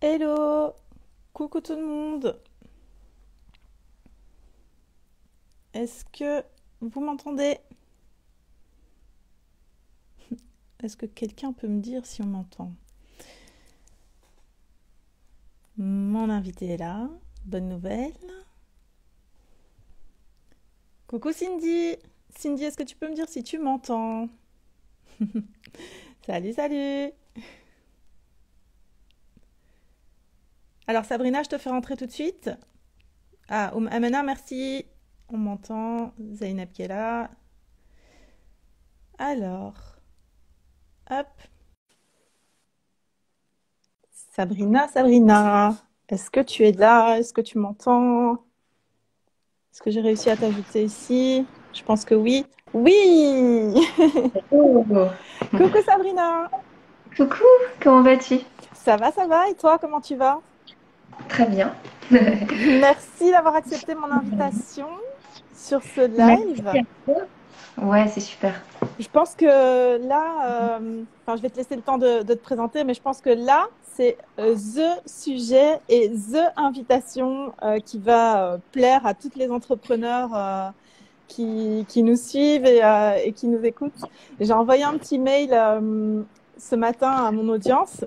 Hello, coucou tout le monde. Est-ce que vous m'entendez? Est-ce que quelqu'un peut me dire si on m'entend? Mon invité est là. Bonne nouvelle. Coucou Cindy. Cindy, est-ce que tu peux me dire si tu m'entends? Salut, salut. Alors Sabrina, je te fais rentrer tout de suite. Ah, Amena, merci. On m'entend. Zainab qui est là. Alors, hop. Sabrina, Sabrina, est-ce que tu es là? Est-ce que tu m'entends? Est-ce que j'ai réussi à t'ajouter ici? Je pense que oui. Oui! Oh. Coucou Sabrina! Coucou, comment vas-tu? Ça va? Et toi, comment tu vas? Très bien. Merci d'avoir accepté mon invitation sur ce Merci live. à toi. Ouais, c'est super. Je pense que là, enfin, je vais te laisser le temps de te présenter, mais je pense que là, c'est the sujet et the invitation qui va plaire à toutes les entrepreneurs qui nous suivent et qui nous écoutent. J'ai envoyé un petit mail ce matin à mon audience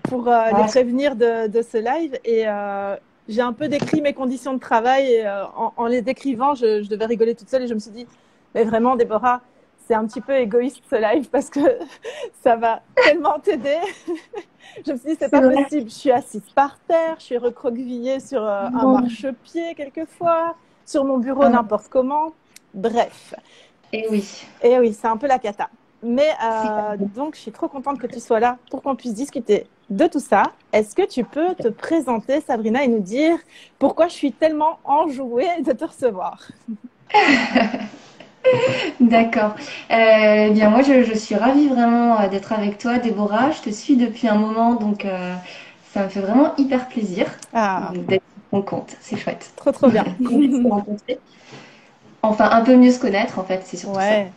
pour les Ah, prévenir de ce live et j'ai un peu décrit mes conditions de travail et en les décrivant, je devais rigoler toute seule et je me suis dit, mais vraiment, Déborah, c'est un petit peu égoïste ce live parce que ça va tellement t'aider. Je me suis dit, c'est c'est pas vrai. possible. Je suis assise par terre, je suis recroquevillée sur un Non. marchepied quelquefois, sur mon bureau Ah, n'importe comment. Bref. et oui, Et oui, c'est un peu la cata. Mais c'est donc, je suis trop contente que tu sois là pour qu'on puisse discuter de tout ça. Est-ce que tu peux te présenter, Sabrina, et nous dire pourquoi je suis tellement enjouée de te recevoir? d'accord. Eh bien, moi, je suis ravie vraiment d'être avec toi, Déborah. Je te suis depuis un moment, donc ça me fait vraiment hyper plaisir Ah, d'être sur ton compte. C'est chouette. trop, trop bien. Qu'on puisse se rencontrer. Enfin, un peu mieux se connaître, en fait, c'est surtout ça. Ouais.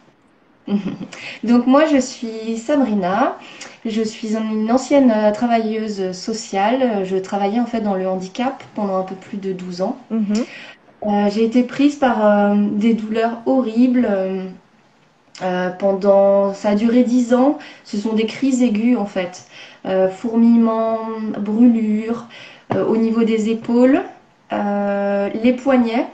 Donc moi, je suis Sabrina. Je suis une ancienne travailleuse sociale. Je travaillais en fait dans le handicap pendant un peu plus de 12 ans. Mhm. J'ai été prise par des douleurs horribles pendant... Ça a duré 10 ans. Ce sont des crises aiguës en fait. Fourmillements, brûlures au niveau des épaules, les poignets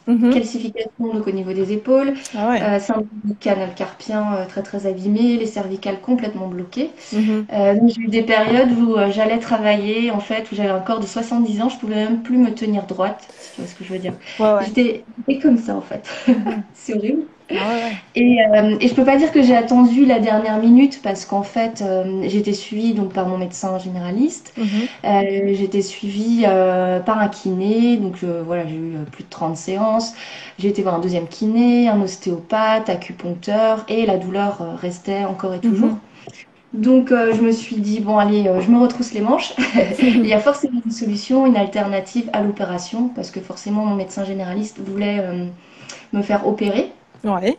Mhm. calcification donc au niveau des épaules, Ah ouais. syndrome du canal carpien très très abîmé, les cervicales complètement bloquées. Mhm. Donc j'ai eu des périodes où j'allais travailler, en fait, où j'avais un corps de 70 ans, je pouvais même plus me tenir droite, si tu vois ce que je veux dire. Ouais, ouais. J'étais comme ça, en fait. Mhm. C'est horrible. Ah ouais, ouais. Et je peux pas dire que j'ai attendu la dernière minute parce qu'en fait, j'ai été suivie donc par mon médecin généraliste. Mhm. J'ai été suivie par un kiné, donc voilà, j'ai eu plus de 30 séances. J'ai été voir un deuxième kiné, un ostéopathe, acupuncteur, et la douleur restait encore et toujours. Mhm. Donc je me suis dit, bon allez, je me retrousse les manches. Il y a forcément une solution, une alternative à l'opération, parce que forcément mon médecin généraliste voulait me faire opérer. Ouais.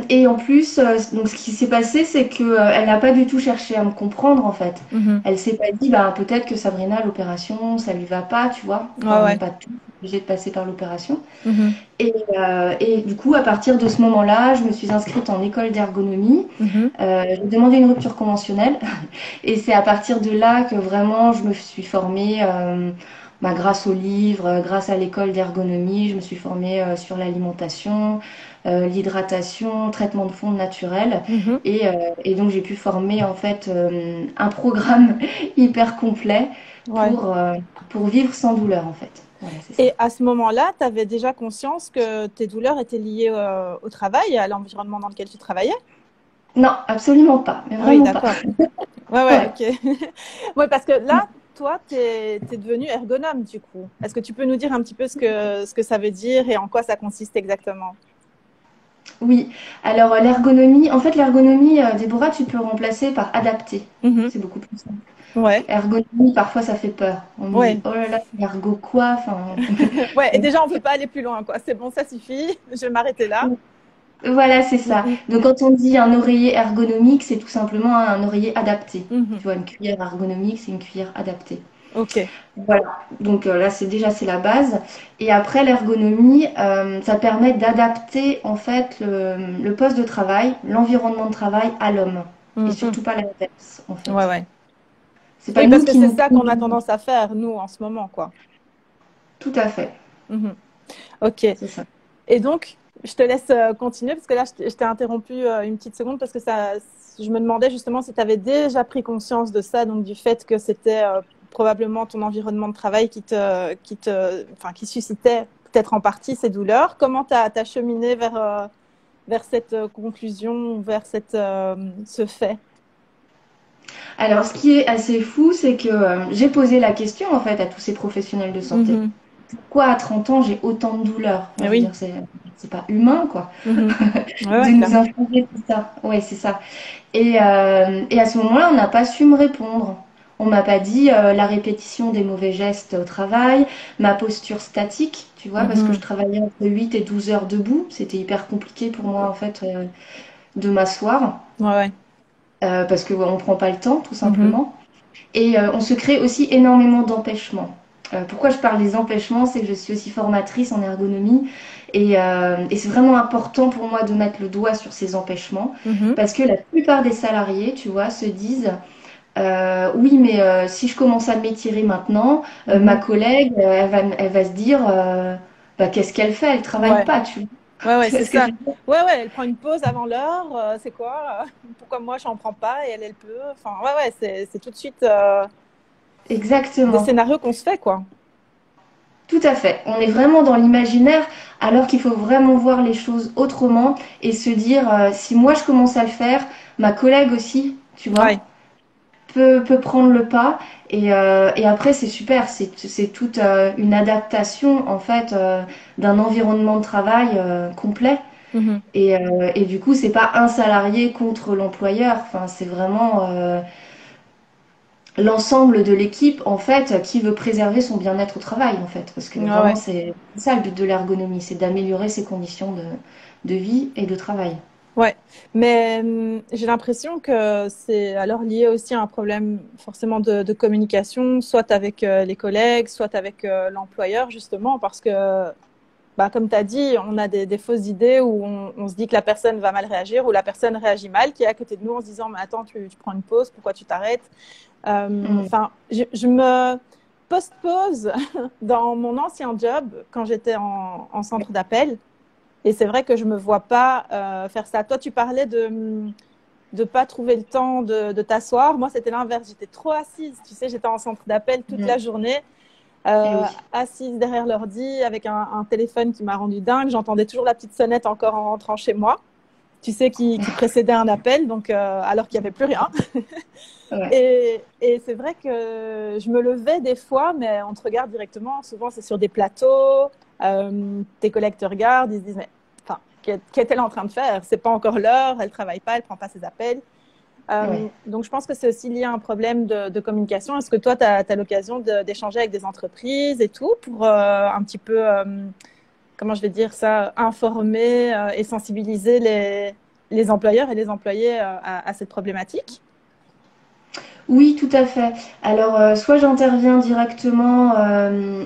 Et en plus, donc ce qui s'est passé, c'est que elle n'a pas du tout cherché à me comprendre en fait. Mhm. Elle s'est pas dit, bah peut-être que Sabrina, l'opération, ça lui va pas, tu vois. Ouais, Enfin, on n'est ouais. pas tous obligés de passer par l'opération. Mhm. Et du coup, à partir de ce moment-là, je me suis inscrite en école d'ergonomie. Mhm. J'ai demandé une rupture conventionnelle. Et c'est à partir de là que vraiment je me suis formée, grâce aux livres, grâce à l'école d'ergonomie, je me suis formée sur l'alimentation, l'hydratation, traitement de fond naturel. Mhm. Et donc j'ai pu former en fait un programme hyper complet Ouais. pour, euh, pour vivre sans douleur en fait. Voilà, c'est ça. Et à ce moment-là, tu avais déjà conscience que tes douleurs étaient liées au travail et à l'environnement dans lequel tu travaillais? Non, absolument pas, mais Ah oui, vraiment pas. d'accord. Ouais, ouais, Ouais. ok. Ouais, parce que là, toi, tu es devenu ergonome, du coup. Est-ce que tu peux nous dire un petit peu ce que ça veut dire et en quoi ça consiste exactement? Oui, alors l'ergonomie, en fait l'ergonomie, Déborah, tu peux remplacer par adapter. Mhm. C'est beaucoup plus simple. Ouais, Ergonomie, parfois ça fait peur. On me dit, ouais. oh là là, ergo quoi? Enfin, Ouais, et déjà, on peut pas aller plus loin, quoi. C'est bon, ça suffit. Je vais m'arrêter là. Voilà, c'est ça. Mm, Donc, quand on dit un oreiller ergonomique, c'est tout simplement un oreiller adapté. mhm. Tu vois, une cuillère ergonomique, c'est une cuillère adaptée. Ok. Voilà. Donc là, c'est la base. Et après, l'ergonomie, ça permet d'adapter en fait le poste de travail, l'environnement de travail à l'homme. Et Mhm. surtout pas l'inverse, en Ouais, fait. ouais. C'est pas Oui, parce nous que qui c'est nous ça qu'on a conduisons. tendance à faire, nous, en ce moment, quoi. Tout à fait. Mhm. Ok. C'est ça. Et donc, je te laisse continuer parce que là, je t'ai interrompu une petite seconde parce que je me demandais justement si tu avais déjà pris conscience de ça, donc du fait que c'était probablement ton environnement de travail enfin, qui suscitait peut-être en partie ces douleurs. Comment tu as cheminé vers cette conclusion, vers ce fait? Alors, ce qui est assez fou, c'est que j'ai posé la question en fait à tous ces professionnels de santé. Mhm. Pourquoi à 30 ans j'ai autant de douleurs? Enfin, Eh je veux oui. dire, c'est pas humain quoi, Mhm. Ouais, de ouais, nous clairement. infliger tout ça. Ouais, c'est ça. Et à ce moment-là, on n'a pas su me répondre. On m'a pas dit la répétition des mauvais gestes au travail, ma posture statique, tu vois, parce que je Mhm. travaillais entre 8 et 12 heures debout. C'était hyper compliqué pour moi, en fait, de m'asseoir, Ouais, ouais. parce qu'on ne prend pas le temps, tout Mhm. simplement. Et on se crée aussi énormément d'empêchements. Pourquoi je parle des empêchements? C'est que je suis aussi formatrice en ergonomie et c'est vraiment important pour moi de mettre le doigt sur ces empêchements Mhm. parce que la plupart des salariés, tu vois, se disent oui, mais si je commence à m'étirer maintenant, ma Mhm. collègue, elle va se dire bah, qu'est-ce qu'elle fait? Elle travaille Ouais. pas, tu vois. Ouais, ouais, Tu vois c'est ce que je ça. veux dire? Ouais, ouais, elle prend une pause avant l'heure. C'est quoi? Pourquoi moi, j'en prends pas et elle, elle peut? Enfin, ouais, ouais, c'est tout de suite des Exactement. scénarios qu'on se fait, quoi. Tout à fait. On est vraiment dans l'imaginaire alors qu'il faut vraiment voir les choses autrement et se dire si moi je commence à le faire, ma collègue aussi, tu vois, Ouais. peut prendre le pas et après c'est super, c'est toute une adaptation en fait d'un environnement de travail complet Mhm. et du coup c'est pas un salarié contre l'employeur, enfin c'est vraiment l'ensemble de l'équipe en fait qui veut préserver son bien-être au travail en fait parce que Ouais, vraiment ouais. c'est ça le but de l'ergonomie, c'est d'améliorer ses conditions de vie et de travail. Ouais. Mais j'ai l'impression que c'est alors lié aussi à un problème forcément de communication, soit avec les collègues, soit avec l'employeur, justement, parce que bah, comme tu as dit, on a des fausses idées où on se dit que la personne va mal réagir ou la personne réagit mal, qui est à côté de nous en se disant, mais attends, tu prends une pause, pourquoi tu t'arrêtes? Mm. Enfin, je me post-pose dans mon ancien job quand j'étais en centre d'appel. Et c'est vrai que je me vois pas faire ça. Toi, tu parlais de pas trouver le temps de t'asseoir. Moi, c'était l'inverse. J'étais trop assise. Tu sais, j'étais en centre d'appel toute Mm. la journée Et oui. assise derrière l'ordi avec un téléphone qui m'a rendu dingue. J'entendais toujours la petite sonnette encore en rentrant chez moi, tu sais, qui précédait un appel, donc alors qu'il n'y avait plus rien. Ouais. Et c'est vrai que je me levais des fois, mais on te regarde directement. Souvent, c'est sur des plateaux. Tes collègues te regardent, ils se disent, mais enfin, qu'est-elle en train de faire? C'est pas encore l'heure, elle travaille pas, elle prend pas ses appels. Ouais. Donc, je pense que c'est aussi lié à un problème de communication. Est-ce que toi, tu as l'occasion d'échanger avec des entreprises et tout pour un petit peu, comment je vais dire ça, informer et sensibiliser les employeurs et les employés à cette problématique? Oui, tout à fait. Alors, soit j'interviens directement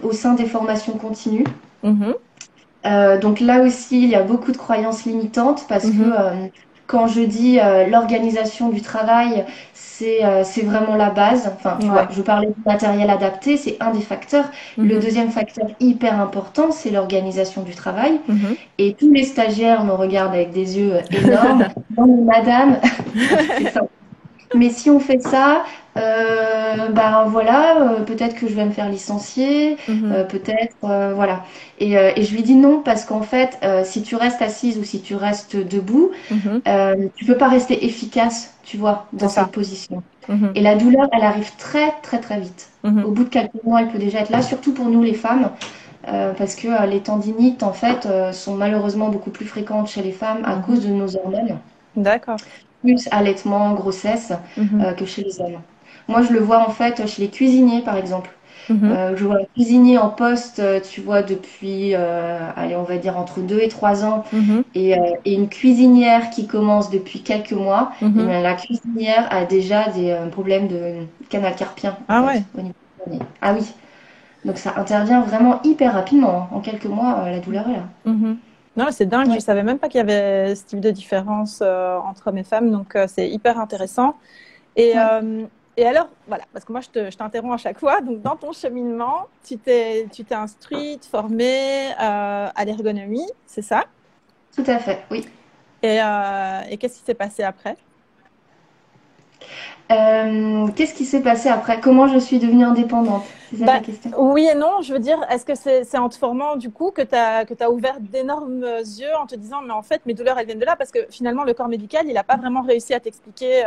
au sein des formations continues. Mhm, Donc là aussi, il y a beaucoup de croyances limitantes parce que mhm, quand je dis l'organisation du travail, c'est vraiment la base. Enfin, tu vois, ouais, je parlais du matériel adapté, c'est un des facteurs. Le mhm, deuxième facteur hyper important, c'est l'organisation du travail. mhm. Et tous les stagiaires me regardent avec des yeux énormes. Non, mais madame, c'est ça. Mais si on fait ça, ben voilà, peut-être que je vais me faire licencier, Mhm, peut-être, voilà. Et je lui dis non parce qu'en fait, si tu restes assise ou si tu restes debout, mhm. tu peux pas rester efficace, tu vois, C'est dans cette ça. position. Mhm, Et la douleur, elle arrive très très très vite. mhm. Au bout de quelques mois, elle peut déjà être là, surtout pour nous les femmes, parce que les tendinites, en fait, sont malheureusement beaucoup plus fréquentes chez les femmes à cause Mhm. de nos hormones D'accord. plus allaitement, grossesse, Mhm, que chez les hommes. Moi, je le vois en fait chez les cuisiniers, par exemple. Mhm. Je vois un cuisinier en poste, tu vois, depuis, allez, on va dire entre 2 et 3 ans, Mhm. et une cuisinière qui commence depuis quelques mois. Et Mhm. bien, la cuisinière a déjà des problèmes de canal carpien, en Ah fait, ouais. au niveau du nez. Ah oui, donc ça intervient vraiment hyper rapidement, hein. En quelques mois, la douleur est là. Mhm. Non, mais c'est dingue, je Ouais, savais même pas qu'il y avait ce type de différence entre hommes et femmes, donc c'est hyper intéressant. Et, ouais. euh, et alors, voilà, parce que moi je t'interromps à chaque fois, donc dans ton cheminement, tu t'es instruite, formée à l'ergonomie, c'est ça? Tout à fait, oui. Et qu'est-ce qui s'est passé après? Qu'est-ce qui s'est passé après? Comment je suis devenue indépendante? C'est ça ta Bah, question? oui et non, je veux dire, est-ce que c'est en te formant du coup que t'as ouvert d'énormes yeux en te disant, mais en fait, mes douleurs, elles viennent de là, parce que finalement, le corps médical, il n'a pas vraiment réussi à t'expliquer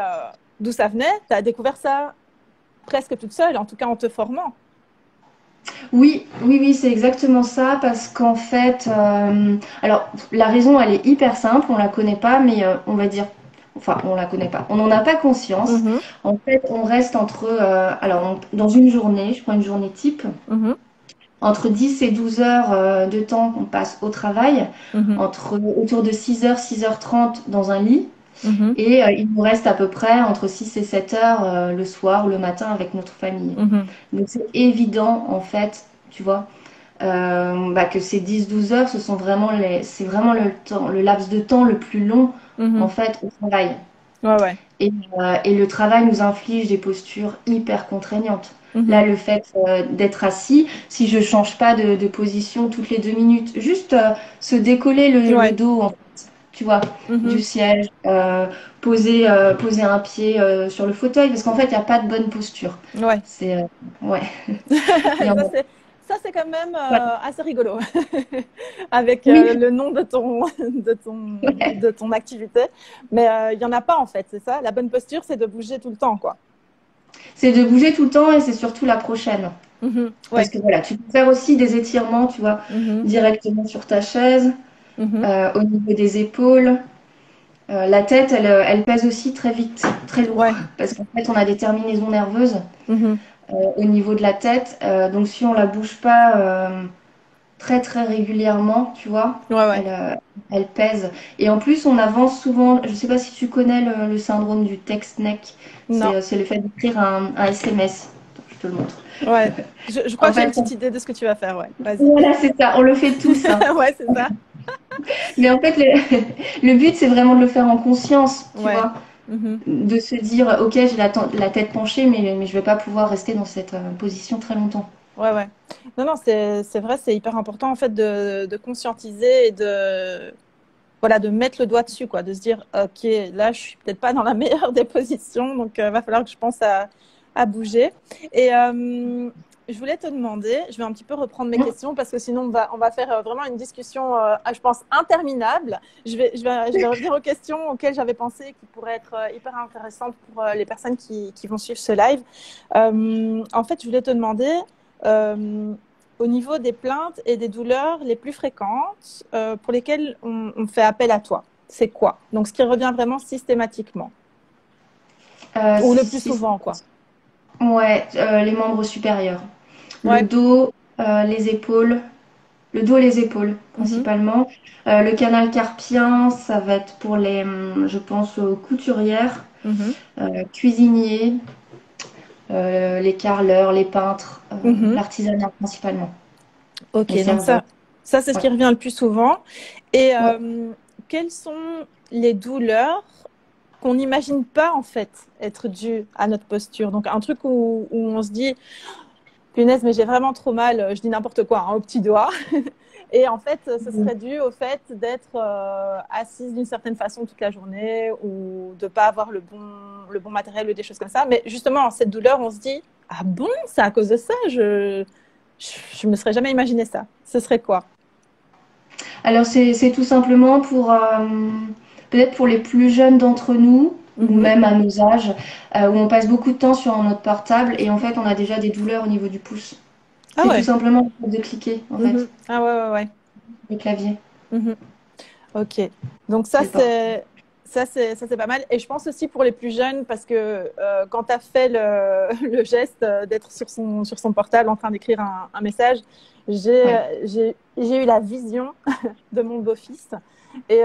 d'où ça venait. Tu as découvert ça presque toute seule, en tout cas en te formant. Oui, oui, oui, c'est exactement ça, parce qu'en fait, alors la raison, elle est hyper simple, on la connaît pas, mais on va dire, enfin, on la connaît pas, on n'en a pas conscience. Mhm, En fait, on reste entre, dans une journée, je prends une journée type, mhm, entre 10 et 12 heures de temps qu'on passe au travail, mhm, autour de 6 heures 30 dans un lit. mhm, Et il nous reste à peu près entre 6 et 7 heures le soir ou le matin avec notre famille. mhm, Donc c'est évident en fait, tu vois, que ces 10-12 heures, c'est vraiment le temps, le laps de temps le plus long en mhm. fait au travail. Ouais, ouais. Et le travail nous inflige des postures hyper contraignantes. Là, Mhm. le fait d'être assis, si je change pas de position toutes les 2 minutes, juste se décoller le Ouais. dos, en fait, tu vois, du Mhm. siège, poser un pied sur le fauteuil, parce qu'en fait, il n'y a pas de bonne posture. Ouais. C'est, ouais, il y en Ça, a. c'est quand même Ouais. assez rigolo avec Oui, le nom de ton, de ton, ouais. de ton activité. Mais il n'y en a pas en fait, c'est ça? La bonne posture, c'est de bouger tout le temps, quoi. C'est de bouger tout le temps et c'est surtout la prochaine. Mhm. Parce Ouais. que voilà, tu peux faire aussi des étirements, tu vois, Mhm. directement sur ta chaise, Mhm. au niveau des épaules. La tête, elle pèse aussi très vite, très lourd, Ouais. parce qu'en fait, on a des terminaisons nerveuses Mhm. au niveau de la tête. Donc, si on la bouge pas très très régulièrement, tu vois, Ouais, ouais. elle pèse. Et en plus, on avance souvent. Je sais pas si tu connais le syndrome du text neck. Non. C'est le fait d'écrire un SMS. Attends, je te le montre. Ouais. Je crois En que j'ai une fait, petite idée de ce que tu vas faire, ouais. Vas-y. voilà, c'est ça. On le fait tous, hein. Ouais, c'est ça. Mais en fait, le but, c'est vraiment de le faire en conscience, tu Ouais. vois. Mhm. De se dire, ok, j'ai la tête penchée, mais je vais pas pouvoir rester dans cette position très longtemps. Ouais, ouais. Non, non, c'est vrai, c'est hyper important en fait de conscientiser et voilà, de mettre le doigt dessus, quoi, de se dire, ok, là, je suis peut-être pas dans la meilleure des positions, donc va falloir que je pense à bouger. Et je voulais te demander, je vais un petit peu reprendre mes Mm. questions parce que sinon on va faire vraiment une discussion, je pense, interminable. Je vais revenir aux questions auxquelles j'avais pensé qui pourraient être hyper intéressantes pour les personnes qui vont suivre ce live. En fait, je voulais te demander, euh, au niveau des plaintes et des douleurs les plus fréquentes pour lesquelles on fait appel à toi, c'est quoi? Donc, ce qui revient vraiment systématiquement, ou le plus Si- souvent, quoi. ouais, les membres supérieurs. Le Ouais. dos, les épaules, le dos et les épaules Mhm, principalement. Le canal carpien, ça va être pour je pense, aux couturières, mhm, cuisiniers, les carreleurs, les peintres, mhm. l'artisanat principalement, Ok, les donc serveurs. ça c'est ce Ouais. qui revient le plus souvent. Et Ouais. quelles sont les douleurs qu'on n'imagine pas en fait être dues à notre posture? Donc un truc où on se dit, punaise, mais j'ai vraiment trop mal, je dis n'importe quoi, hein, au petit doigt. Et en fait, ce serait dû au fait d'être assise d'une certaine façon toute la journée ou de ne pas avoir le bon matériel ou des choses comme ça. Mais justement, cette douleur, on se dit, ah bon, c'est à cause de ça, je me serais jamais imaginé ça. Ce serait quoi? Alors c'est tout simplement pour peut-être pour les plus jeunes d'entre nous ou Mhm. même à nos âges où on passe beaucoup de temps sur notre portable et en fait on a déjà des douleurs au niveau du pouce. Ah C'est tout ouais. simplement le fait de cliquer en fait, Mhm. Ah ouais, ouais, ouais. le clavier, Mhm. Ok. Donc ça, c'est le portable. Ça, c'est pas mal. Et je pense aussi pour les plus jeunes, parce que quand tu as fait le geste d'être sur son portable en train d'écrire un message, Oui. j'ai eu la vision de mon beau-fils. Et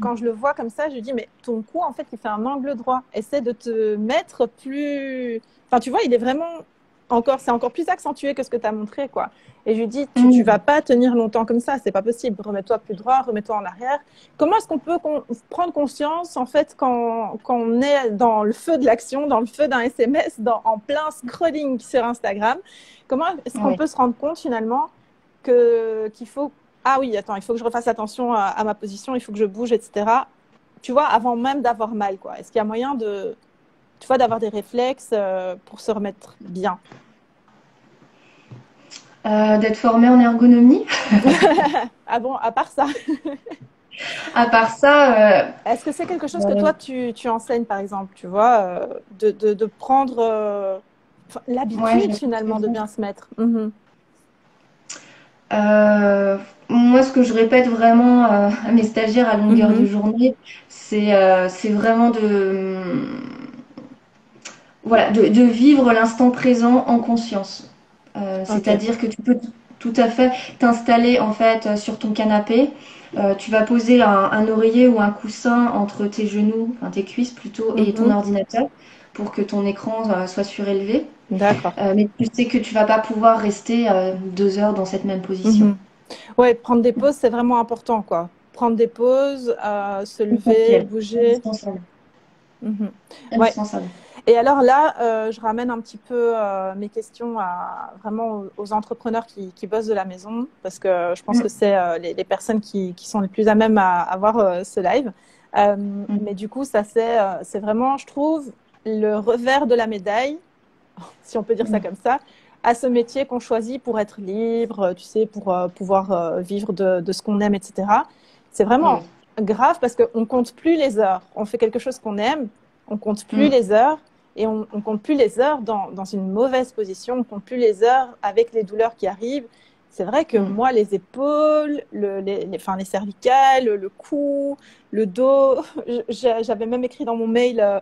quand je le vois comme ça, je lui dis, mais ton cou, en fait, il fait un angle droit. Essaie de te mettre plus. Enfin, tu vois, il est vraiment c'est encore plus accentué que ce que tu as montré, quoi. Et je lui dis, tu vas Mm. pas tenir longtemps comme ça, c'est pas possible. Remets-toi plus droit, remets-toi en arrière. Comment est-ce qu'on peut prendre conscience, en fait, quand on est dans le feu de l'action, dans le feu d'un SMS, en plein scrolling sur Instagram, comment est-ce qu'on Oui. peut se rendre compte, finalement, qu'il faut ah oui, attends, il faut que je refasse attention à ma position, il faut que je bouge, etc. Tu vois, avant même d'avoir mal, quoi. Est-ce qu'il y a moyen tu vois, d'avoir des réflexes pour se remettre bien? D'être formée en ergonomie. Ah bon, à part ça, À part ça, est-ce que c'est quelque chose que euh, toi, tu enseignes, par exemple, tu vois, de prendre ouais, je l'habitude, vois ce que finalement, tu de veux bien dire. se mettre? Mhm. Moi, ce que je répète vraiment à mes stagiaires à longueur de Mhm. journée, c'est vraiment voilà, de vivre l'instant présent en conscience. Ok. C'est-à-dire que tu peux tout à fait t'installer en fait sur ton canapé. Tu vas poser un oreiller ou un coussin entre tes genoux, enfin tes cuisses plutôt, et ton Mhm. ordinateur pour que ton écran soit surélevé. D'accord. Mais tu sais que tu vas pas pouvoir rester 2 heures dans cette même position. Mhm. Ouais, prendre des pauses, c'est vraiment important, quoi. Prendre des pauses, se lever, Essentiel, bouger. indispensable, Mhm. Ouais. indispensable. Et alors là, je ramène un petit peu mes questions vraiment aux entrepreneurs qui bossent de la maison, parce que je pense que Mm, c'est les personnes qui sont les plus à même à avoir ce live. mm, Mais du coup, ça, c'est vraiment, je trouve, le revers de la médaille, si on peut dire ça mm, comme ça, à ce métier qu'on choisit pour être libre, tu sais, pour pouvoir vivre de ce qu'on aime, etc. C'est oui. vraiment grave parce qu'on compte plus les heures. On fait quelque chose qu'on aime, on compte plus Mm, les heures et on compte plus les heures dans une mauvaise position, on compte plus les heures avec les douleurs qui arrivent. C'est vrai que mm. moi, les épaules, enfin, les cervicales, le cou, le dos, j'avais même écrit dans mon mail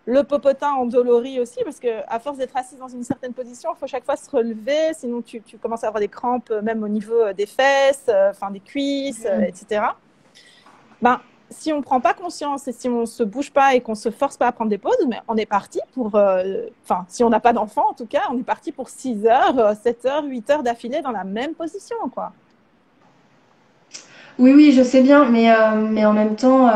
le popotin endolori aussi, parce que à force d'être assise dans une certaine position, il faut chaque fois se relever, sinon tu commences à avoir des crampes même au niveau des fesses, enfin des cuisses, Mm. etc. Ben, si on ne prend pas conscience et si on ne se bouge pas et qu'on ne se force pas à prendre des pauses, mais on est parti pour, enfin, si on n'a pas d'enfant en tout cas, on est parti pour 6 heures, 7 heures, 8 heures d'affilée dans la même position, quoi. Oui, oui, je sais bien, mais en même temps,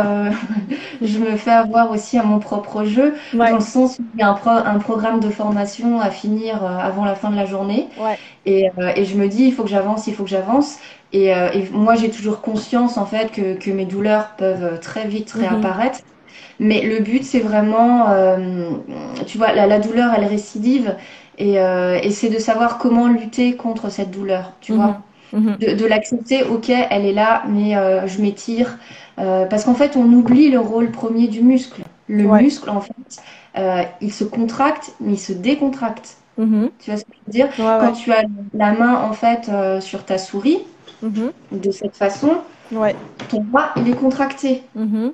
je me fais avoir aussi à mon propre jeu, dans Ouais, le sens où il y a un programme de formation à finir avant la fin de la journée. ouais. Et je me dis, il faut que j'avance, il faut que j'avance. Et moi, j'ai toujours conscience, en fait, que mes douleurs peuvent très vite Mhm. réapparaître. Mais le but, c'est vraiment, tu vois, la douleur, elle récidive. Et c'est de savoir comment lutter contre cette douleur, tu vois. Mhm. Mhm. De l'accepter, ok, elle est là, mais je m'étire. Parce qu'en fait, on oublie le rôle premier du muscle. Le Ouais. muscle, en fait, il se contracte, mais il se décontracte. Mhm. Tu vois ce que je veux dire? Ouais, Quand ouais. tu as la main, en fait, sur ta souris, Mhm. de cette façon, Ouais. ton bras, il est contracté. Mhm.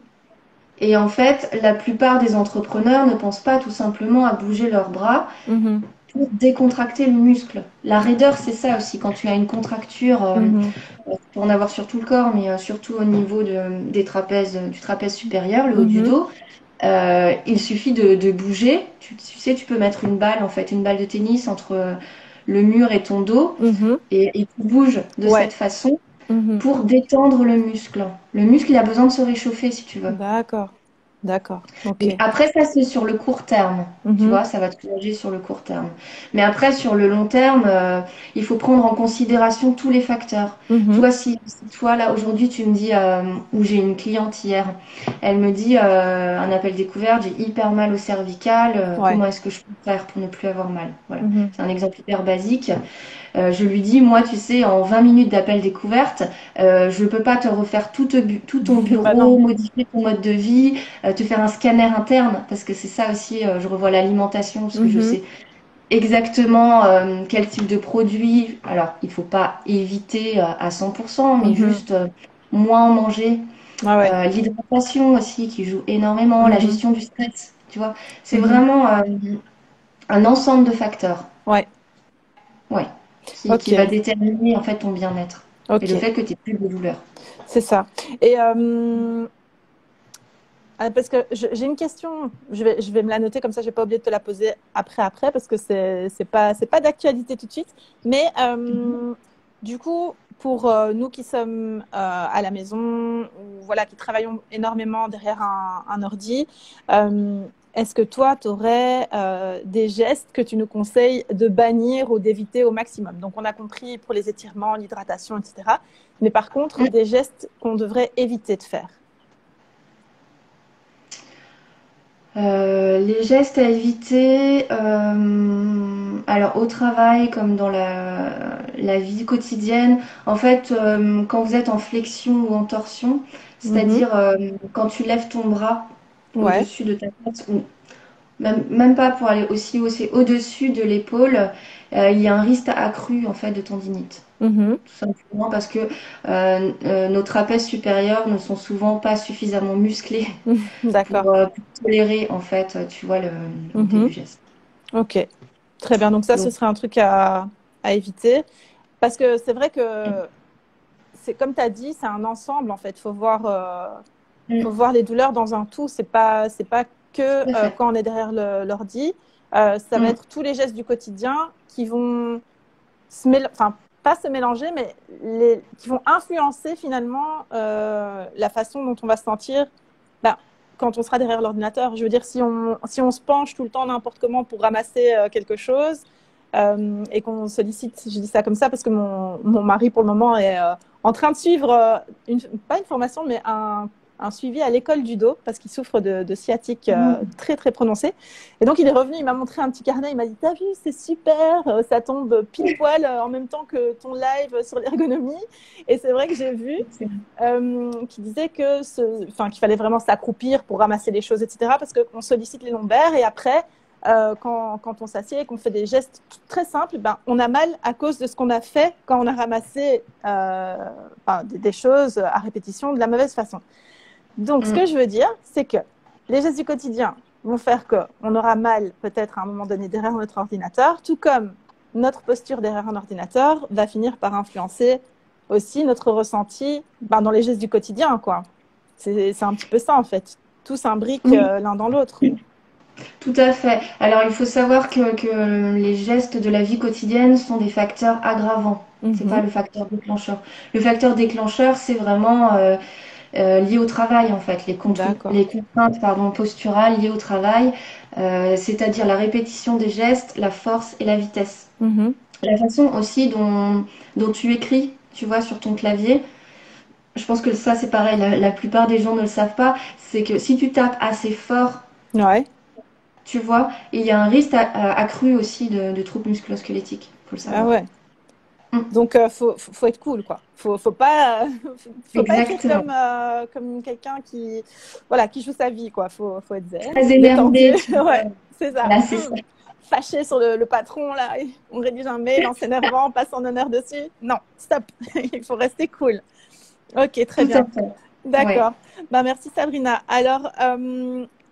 Et en fait, la plupart des entrepreneurs ne pensent pas tout simplement à bouger leurs bras Mhm. pour décontracter le muscle. La raideur, c'est ça aussi. Quand tu as une contracture, Mhm. tu peux en avoir sur tout le corps, mais surtout au niveau des trapèzes, du trapèze supérieur, le haut du Mhm. dos, il suffit de bouger. Tu sais, tu peux mettre une balle, en fait, une balle de tennis entre le mur et ton dos, Mhm. et tu bouges de Ouais. cette façon Mhm. pour détendre le muscle. Le muscle, il a besoin de se réchauffer, si tu veux. D'accord. D'accord. Ok. Mais après, ça, c'est sur le court terme. Tu Mhm. vois, ça va te soulager sur le court terme. Mais après, sur le long terme, il faut prendre en considération tous les facteurs. Tu Mhm. vois, si toi, là, aujourd'hui, tu me dis, ou j'ai une cliente hier, elle me dit, un appel découvert, j'ai hyper mal au cervical, Ouais. comment est-ce que je peux faire pour ne plus avoir mal? Voilà. Mhm. C'est un exemple hyper basique. Je lui dis, moi, tu sais, en 20 minutes d'appel découverte, je ne peux pas te refaire tout ton Bah bureau, non. modifier ton mode de vie, te faire un scanner interne, parce que c'est ça aussi, je revois l'alimentation, parce que je Mhm. sais exactement quel type de produit. Alors, il ne faut pas éviter à 100%, mais Mhm. juste moins en manger. Ah ouais. L'hydratation aussi qui joue énormément, la Mhm. gestion du stress, tu vois. C'est Mhm. vraiment un ensemble de facteurs, Ouais. ouais, qui va Ok. déterminer en fait ton bien-être et le Ok. fait que tu n'aies plus de douleur. C'est ça. Et parce que j'ai une question, je vais me la noter comme ça, je vais pas oublier de te la poser après, parce que c'est pas d'actualité tout de suite. Mais du coup, pour nous qui sommes à la maison ou voilà, qui travaillons énormément derrière un ordi, est-ce que toi, tu aurais des gestes que tu nous conseilles de bannir ou d'éviter au maximum? Donc, on a compris pour les étirements, l'hydratation, etc. Mais par contre, des gestes qu'on devrait éviter de faire. Les gestes à éviter, alors au travail comme dans la vie quotidienne, en fait, quand vous êtes en flexion ou en torsion, Mhm. c'est-à-dire quand tu lèves ton bras Ouais. au-dessus de ta tête, ou même pas pour aller aussi haut, c'est au-dessus de l'épaule, il y a un risque accru en fait de tendinite. Mhm. Tout simplement parce que nos trapèzes supérieurs ne sont souvent pas suffisamment musclés D'accord. pour tolérer en fait, tu vois, le Mhm. début geste. Ok. Très bien. Donc ça, ce Donc, serait un truc à éviter. Parce que c'est vrai que c'est comme tu as dit, c'est un ensemble en fait. Faut voir les douleurs dans un tout. C'est pas que tout à fait. quand on est derrière l'ordi. Ça va Mm, être tous les gestes du quotidien qui vont enfin, pas se mélanger, mais qui vont influencer finalement la façon dont on va se sentir ben, quand on sera derrière l'ordinateur. Je veux dire, si on se penche tout le temps n'importe comment pour ramasser quelque chose et qu'on sollicite, je dis ça comme ça parce que mon mari pour le moment est en train de suivre, pas une formation, mais un suivi à l'école du dos parce qu'il souffre de sciatique mm, très très prononcée. Et donc il est revenu, il m'a montré un petit carnet, il m'a dit t'as vu, c'est super, ça tombe pile poil en même temps que ton live sur l'ergonomie. Et c'est vrai que j'ai vu qui disait qu'il fallait vraiment s'accroupir pour ramasser les choses, etc. Parce qu'on sollicite les lombaires et après, quand on s'assied et qu'on fait des gestes très simples, ben, on a mal à cause de ce qu'on a fait quand on a ramassé des choses à répétition de la mauvaise façon. Donc, ce que mm. je veux dire, c'est que les gestes du quotidien vont faire qu'on aura mal peut-être à un moment donné derrière notre ordinateur, tout comme notre posture derrière un ordinateur va finir par influencer aussi notre ressenti dans les gestes du quotidien, quoi. C'est un petit peu ça, en fait. Tout s'imbrique Oui, l'un dans l'autre. tout à fait. Alors, il faut savoir que les gestes de la vie quotidienne sont des facteurs aggravants. C'est pas Mhm. le facteur déclencheur. Le facteur déclencheur, c'est vraiment lié au travail, en fait, D'accord. les contraintes pardon, posturales liées au travail, c'est-à-dire la répétition des gestes, la force et la vitesse. Mhm. La façon aussi dont tu écris, tu vois, sur ton clavier, je pense que ça, c'est pareil, la plupart des gens ne le savent pas, c'est que si tu tapes assez fort, Ouais. tu vois, il y a un risque accru aussi de troubles musculo-squelettiques, faut le Ah savoir. ouais. Mm. Donc, faut être cool, quoi. Faut pas écrire Exactement. comme quelqu'un voilà, qui joue sa vie, quoi. Faut être zen, Très détendu. énervé, tu vois. Ouais, c'est ça. Voilà, c'est ça. Fâché sur le patron, là. On rédige un mail en s'énervant, on passe son honneur dessus. Non, stop. Il faut rester cool. Ok, très Tout à bien. fait. Ouais. D'accord. Bah, merci Sabrina. Alors,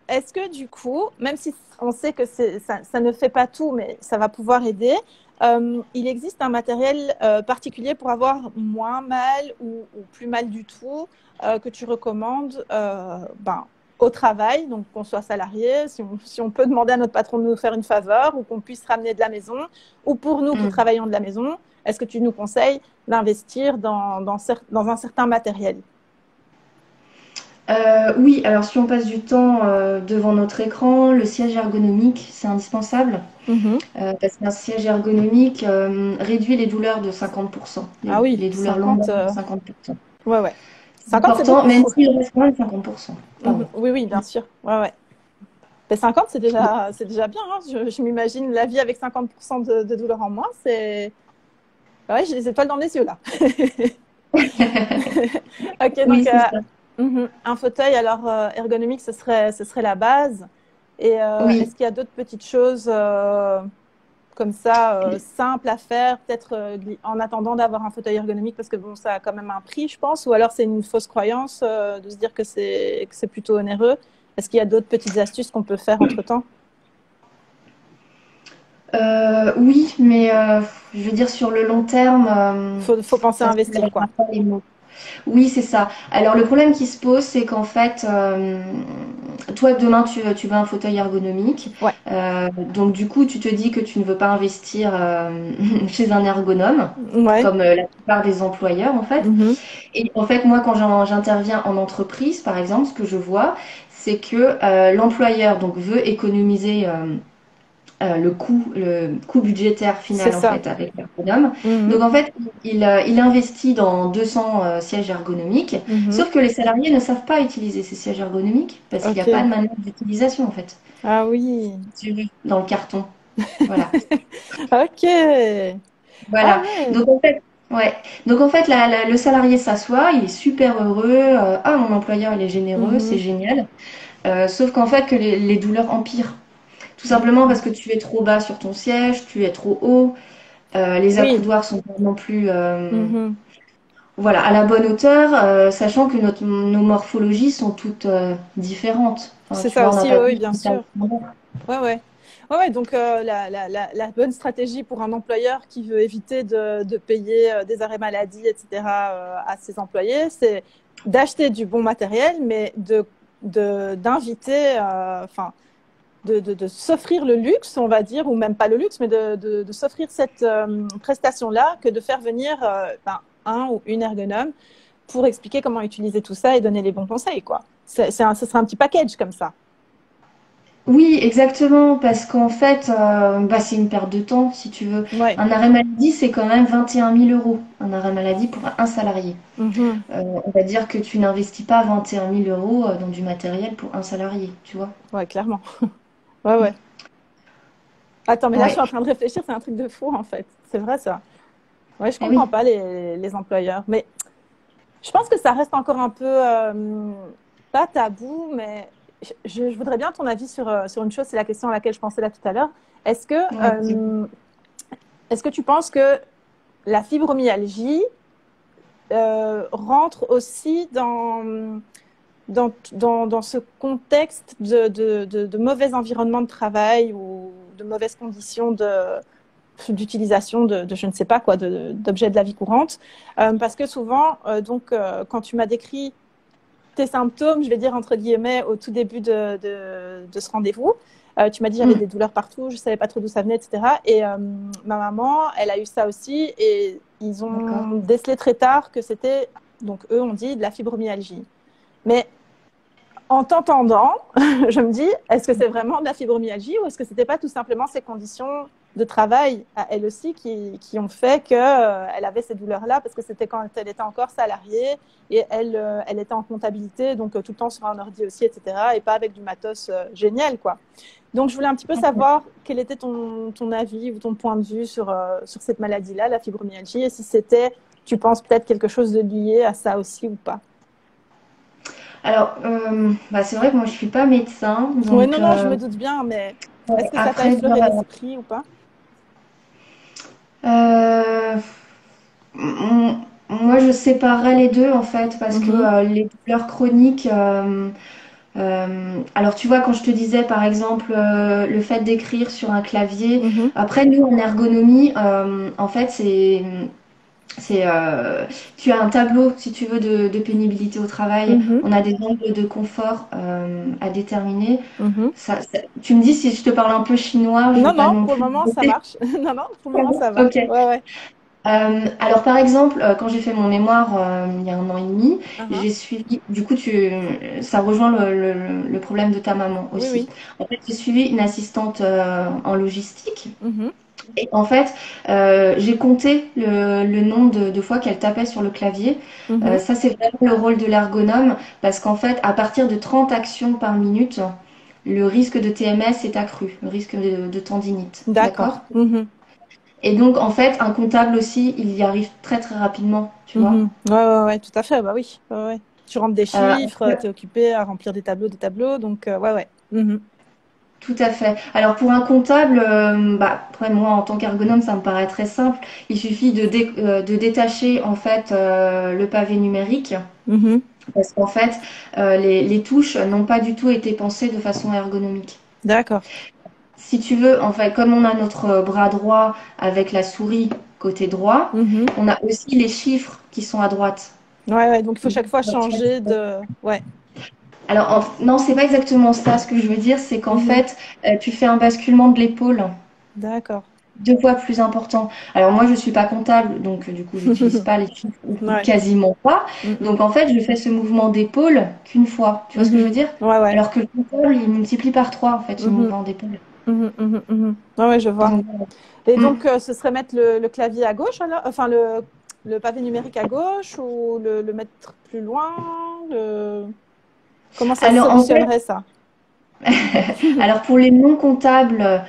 est-ce que du coup, même si on sait que ça ne fait pas tout, mais ça va pouvoir aider, il existe un matériel particulier pour avoir moins mal ou plus mal du tout que tu recommandes au travail, donc qu'on soit salarié, si on peut demander à notre patron de nous faire une faveur ou qu'on puisse ramener de la maison, ou pour nous qui Mm. travaillons de la maison, est-ce que tu nous conseilles d'investir dans un certain matériel? Oui, alors si on passe du temps devant notre écran, le siège ergonomique, c'est indispensable. Mhm. Parce qu'un siège ergonomique réduit les douleurs de 50%, Ah oui, les douleurs 50, lombaires de 50%. ouais, ouais. C'est 50, c'est important, même beaucoup. s'il reste moins de 50%. Mhm. Pardon. Oui, oui, bien sûr. Ouais, ouais. Mais 50, c'est déjà bien, hein. Je m'imagine la vie avec 50% de douleur en moins. Ouais, j'ai les étoiles dans les yeux, là. Ok, Oui, donc, c'est ça. un fauteuil, alors, ergonomique, ce serait la base. Et Oui. est-ce qu'il y a d'autres petites choses comme ça, simple à faire, peut-être en attendant d'avoir un fauteuil ergonomique, parce que bon, ça a quand même un prix, je pense, ou alors c'est une fausse croyance de se dire que c'est plutôt onéreux. Est-ce qu'il y a d'autres petites astuces qu'on peut faire entre-temps? Oui, mais je veux dire sur le long terme, Faut penser à ça investir, soulèvera quoi. pas les mots. Oui, c'est ça. Alors le problème qui se pose, c'est qu'en fait, toi demain tu veux un fauteuil ergonomique. Ouais, Donc du coup, tu te dis que tu ne veux pas investir chez un ergonome, ouais. comme la plupart des employeurs en fait. Mhm. Et en fait, moi, quand j'interviens en entreprise, par exemple, ce que je vois, c'est que l'employeur donc veut économiser le coût budgétaire C'est final en ça. fait avec l'ergonome. Donc Mhm. en fait, il investit dans 200 sièges ergonomiques, Mhm. sauf que les salariés ne savent pas utiliser ces sièges ergonomiques parce qu'il n'y a pas Ok. de manuel d'utilisation en fait Ah oui. dans le carton. Voilà. Ok. Ah Voilà. ouais. Donc en fait, ouais. Donc en fait, le salarié s'assoit, il est super heureux. Ah, mon employeur, il est généreux, c'est Mhm. génial. Sauf qu'en fait, que les douleurs empirent. Tout simplement Mhm. parce que tu es trop bas sur ton siège, tu es trop haut. Les Oui. accoudoirs sont pas non plus Mhm. voilà, à la bonne hauteur, sachant que nos morphologies sont toutes différentes. Enfin, C'est tu ça vois, on n'a aussi, pas oui, tous bien une taille sûr. standard. Ouais, ouais. Ouais, ouais, donc la bonne stratégie pour un employeur qui veut éviter de payer des arrêts maladie, etc., à ses employés, c'est d'acheter du bon matériel, mais d'inviter, enfin, de s'offrir le luxe, on va dire, ou même pas le luxe, mais de s'offrir cette prestation-là, que de faire venir un ou une ergonome pour expliquer comment utiliser tout ça et donner les bons conseils, quoi. Ce serait un petit package comme ça. Oui, exactement, parce qu'en fait, bah, c'est une perte de temps, si tu veux. Ouais. Un arrêt maladie, c'est quand même 21 000 euros, un arrêt maladie pour un salarié. Mhm. On va dire que tu n'investis pas 21 000 euros dans du matériel pour un salarié, tu vois. Ouais, clairement. Ouais, ouais. Attends, mais là, je suis Ouais. en train de réfléchir, c'est un truc de fou, en fait. C'est vrai, ça. Ouais, je Eh oui. comprends pas les employeurs. Mais je pense que ça reste encore un peu, pas tabou, mais je voudrais bien ton avis sur une chose, c'est la question à laquelle je pensais là tout à l'heure. Est-ce que, Ouais. euh, est-ce que tu penses que la fibromyalgie rentre aussi dans ce contexte de mauvais environnement de travail ou de mauvaises conditions d'utilisation je ne sais pas quoi, d'objets de la vie courante. Parce que souvent, quand tu m'as décrit tes symptômes, je vais dire entre guillemets, au tout début de ce rendez-vous, tu m'as dit j'avais Mm. des douleurs partout, je ne savais pas trop d'où ça venait, etc. Et ma maman, elle a eu ça aussi et ils D'accord. ont décelé très tard que c'était, donc eux ont dit, de la fibromyalgie. Mais en t'entendant, je me dis, est-ce que c'est vraiment de la fibromyalgie ou est-ce que c'était pas tout simplement ces conditions de travail à elle aussi qui ont fait qu'elle avait ces douleurs-là parce que c'était quand elle était encore salariée et elle était en comptabilité, donc tout le temps sur un ordi aussi, etc. et pas avec du matos génial, quoi. Donc, je voulais un petit peu savoir quel était ton avis ou ton point de vue sur cette maladie-là, la fibromyalgie, et si c'était, tu penses peut-être quelque chose de lié à ça aussi ou pas. Alors, bah, c'est vrai que moi je suis pas médecin, Oui, donc non, non, je me doute bien, mais est-ce que ça t'a après effleuré l'esprit ou pas? euh, m- moi je séparerais les deux en fait parce que Mhm, les douleurs chroniques. Alors tu vois quand je te disais par exemple le fait d'écrire sur un clavier. mhm, Après nous en ergonomie, en fait c'est tu as un tableau si tu veux de pénibilité au travail. mhm, On a des angles de confort à déterminer. mhm. Tu me dis si je te parle un peu chinois, je Non, veux pas non, non pour le plus. moment, ça marche. Non, non, pour le moment, ça va. Ok. Ouais, ouais. Alors par exemple, quand j'ai fait mon mémoire il y a un an et demi, Uh-huh. j'ai suivi, du coup ça rejoint le problème de ta maman Oui, aussi. oui. En fait, j'ai suivi une assistante en logistique Mhm, et en fait, j'ai compté le nombre de fois qu'elle tapait sur le clavier. mhm. Ça, c'est vraiment le rôle de l'ergonome parce qu'en fait, à partir de 30 actions par minute, le risque de TMS est accru, le risque de tendinite. D'accord? D'accord. Mhm, Et donc, en fait, un comptable aussi, il y arrive très très rapidement, tu vois. mhm. Ouais, ouais, ouais, tout à fait. Bah oui. Ouais, ouais. Tu rentres des chiffres, Après, t'es occupé à remplir des tableaux, donc ouais, ouais. Mhm. Tout à fait. Alors pour un comptable, après moi en tant qu'ergonome, ça me paraît très simple. Il suffit de détacher en fait le pavé numérique Mhm. parce qu'en fait les touches n'ont pas du tout été pensées de façon ergonomique. D'accord. Si tu veux, en fait, comme on a notre bras droit avec la souris côté droit, Mhm. on a aussi les chiffres qui sont à droite. Ouais, ouais, donc il faut chaque fois changer de... Ouais. Alors, non, c'est pas exactement ça. Ce que je veux dire, c'est qu'en Mhm. fait, tu fais un basculement de l'épaule D'accord. deux fois plus important. Alors, moi, je suis pas comptable, donc du coup, j'utilise pas les chiffres ou Ouais. quasiment pas. Mhm. Donc, en fait, je fais ce mouvement d'épaule qu'une fois. Tu vois ce que je veux Mhm. dire? Ouais, ouais. Alors que le comptable, il multiplie par trois, en fait, ce Mhm. mouvement d'épaule. Mhm. Mhm. Mhm. Ouais, ouais, je vois. Donc, voilà. Et Mm. donc, ce serait mettre le clavier à gauche, alors? Enfin, le pavé numérique à gauche ou le mettre plus loin? Comment ça se Alors, en fait, solutionnerait, ça? alors pour les non comptables,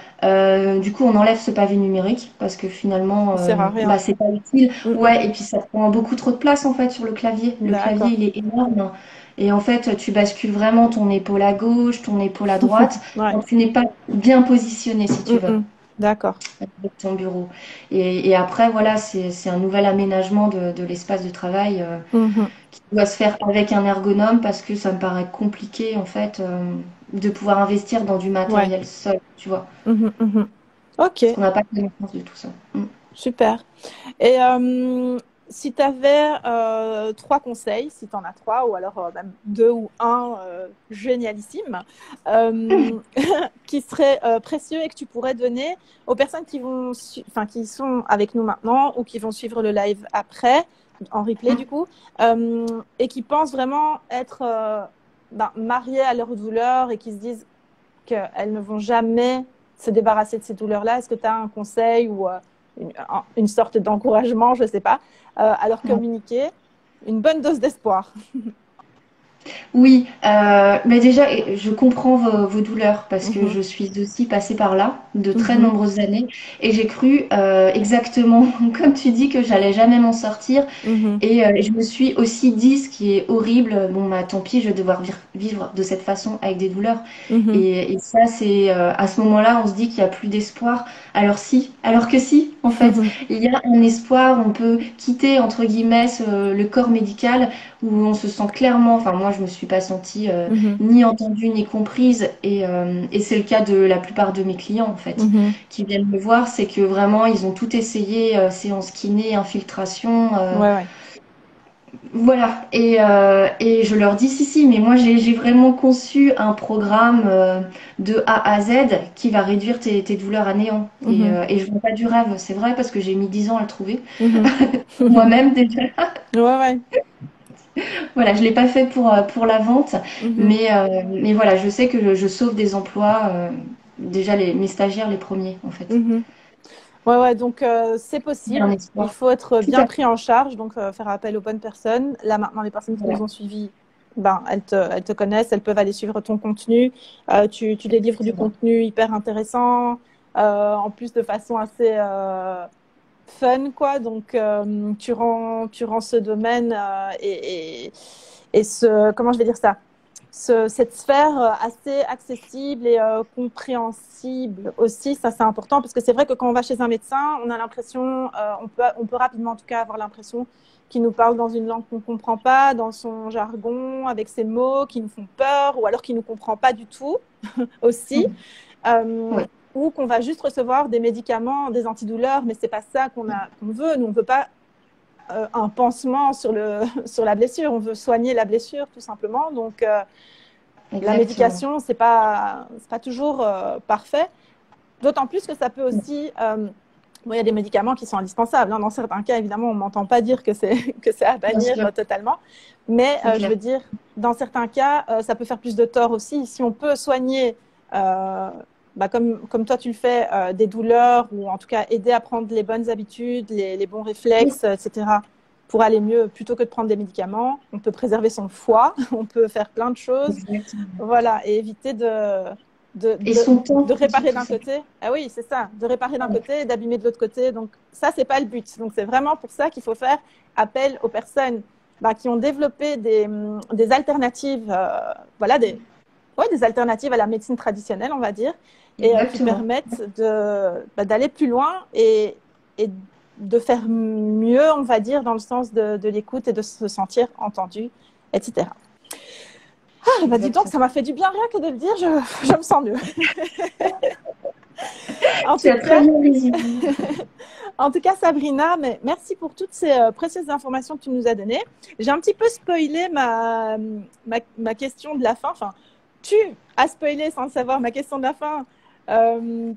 du coup, on enlève ce pavé numérique parce que finalement, Il sert à rien. bah, c'est pas utile. Mhm. Ouais, et puis ça prend beaucoup trop de place en fait sur le clavier. Le clavier, D'accord. il est énorme. Et en fait, tu bascules vraiment ton épaule à gauche, ton épaule à droite, Ouais. quand tu n'es pas bien positionné, si tu veux, Mhm. D'accord. avec ton bureau. Et après, voilà, c'est un nouvel aménagement de l'espace de travail Mhm. qui doit se faire avec un ergonome parce que ça me paraît compliqué en fait de pouvoir investir dans du Ouais. matériel seul, tu vois, Mhm. Mhm. parce Ok, qu'on n'a pas connaissance de tout ça. Mm. super. Et si tu avais trois conseils, si tu en as trois, ou alors même deux ou un génialissime, euh, qui serait précieux et que tu pourrais donner aux personnes qui vont, enfin, qui sont avec nous maintenant ou qui vont suivre le live après, en replay du coup, et qui pensent vraiment être mariées à leur douleur et qui se disent qu'elles ne vont jamais se débarrasser de ces douleurs-là. Est-ce que tu as un conseil ou une sorte d'encouragement, je ne sais pas, à leur communiquer une bonne dose d'espoir? Oui, mais déjà, je comprends vos douleurs parce que Mhm, je suis aussi passée par là de très mhm, nombreuses années et j'ai cru exactement comme tu dis que j'allais jamais m'en sortir. mhm, Et je me suis aussi dit, ce qui est horrible, bon, bah, tant pis, je vais devoir vivre de cette façon avec des douleurs. mhm, Et ça, c'est à ce moment-là, on se dit qu'il n'y a plus d'espoir. Alors que si, en fait, mhm, il y a un espoir. On peut quitter, entre guillemets, le corps médical où on se sent clairement, enfin, moi, je me suis pas sentie mhm, ni entendue ni comprise. Et c'est le cas de la plupart de mes clients, en fait, mhm. qui viennent me voir. C'est que vraiment, ils ont tout essayé, séance kiné, infiltration. Ouais, ouais. Voilà, et je leur dis, si, si, mais moi j'ai vraiment conçu un programme de A à Z qui va réduire tes douleurs à néant. Mhm, Et je vends pas du rêve, c'est vrai, parce que j'ai mis 10 ans à le trouver, mhm. moi-même déjà. Ouais, ouais. Voilà, je l'ai pas fait pour la vente, Mhm, mais voilà, je sais que je sauve des emplois, déjà mes stagiaires les premiers, en fait. mhm. Ouais, ouais, donc c'est Il y a un possible. Il espoir. faut être Tout bien à pris en charge, donc faire appel aux bonnes personnes. Là, maintenant, les personnes qui fait. nous ont suivis, ben, elles te connaissent, elles peuvent aller suivre ton contenu. Tu délivres du Exactement. contenu hyper intéressant, en plus de façon assez fun, quoi. Donc, tu rends ce domaine et comment je vais dire ça? Cette sphère assez accessible et compréhensible aussi, ça c'est important parce que c'est vrai que quand on va chez un médecin, on a l'impression, on peut rapidement en tout cas avoir l'impression qu'il nous parle dans une langue qu'on ne comprend pas, dans son jargon, avec ses mots qui nous font peur ou alors qu'il ne nous comprend pas du tout aussi. Mhm. Euh, Ouais, ou qu'on va juste recevoir des médicaments, des antidouleurs, mais c'est pas ça qu'on veut. Nous, on veut pas un pansement sur la blessure. On veut soigner la blessure, tout simplement. Donc, la exactement. médication, c'est pas toujours parfait. D'autant plus que ça peut aussi. Bon, il y a des médicaments qui sont indispensables, hein. Dans certains cas, évidemment, on ne m'entend pas dire que c'est que c'est à Bien bannir sûr, totalement. Mais c'est je clair. veux dire, dans certains cas, ça peut faire plus de tort aussi. Si on peut soigner, euh, comme toi tu le fais, des douleurs ou en tout cas aider à prendre les bonnes habitudes, les bons Oui, réflexes, etc., pour aller mieux, plutôt que de prendre des médicaments, on peut préserver son foie, on peut faire plein de choses. exactement. Voilà, et éviter de, Et de, son temps, de c'est réparer surtout d'un ça. côté. Ah oui, c'est ça, de réparer d'un côté et d'abîmer de l'autre côté. Donc ça, c'est pas le but. Donc c'est vraiment pour ça qu'il faut faire appel aux personnes qui ont développé des alternatives, voilà, ouais, des alternatives à la médecine traditionnelle, on va dire, et qui Exactement. permettent d'aller plus loin et de faire mieux, on va dire, dans le sens de l'écoute et de se sentir entendu, etc. Ah, bah dis donc, Exactement. ça m'a fait du bien rien que de le dire, je me sens mieux. En Tu tout as très cas, bien résumé. En tout cas, Sabrina, mais merci pour toutes ces précieuses informations que tu nous as données. J'ai un petit peu spoilé ma question de la fin. Enfin, tu as spoilé sans le savoir ma question de la fin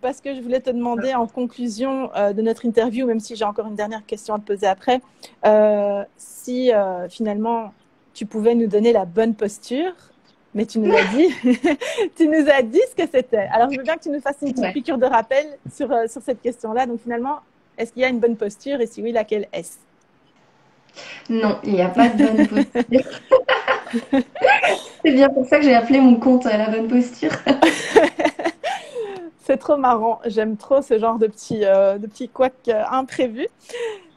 parce que je voulais te demander en conclusion de notre interview, même si j'ai encore une dernière question à te poser après, si finalement tu pouvais nous donner la bonne posture. Mais tu nous as dit, tu nous as dit ce que c'était. Alors, je veux bien que tu nous fasses une petite Ouais. piqûre de rappel sur cette question-là. Donc, finalement, est-ce qu'il y a une bonne posture et si oui, laquelle est-ce? Non, il n'y a pas de bonne posture. C'est bien pour ça que j'ai appelé mon compte à la bonne posture. C'est trop marrant. J'aime trop ce genre de petits couacs imprévus.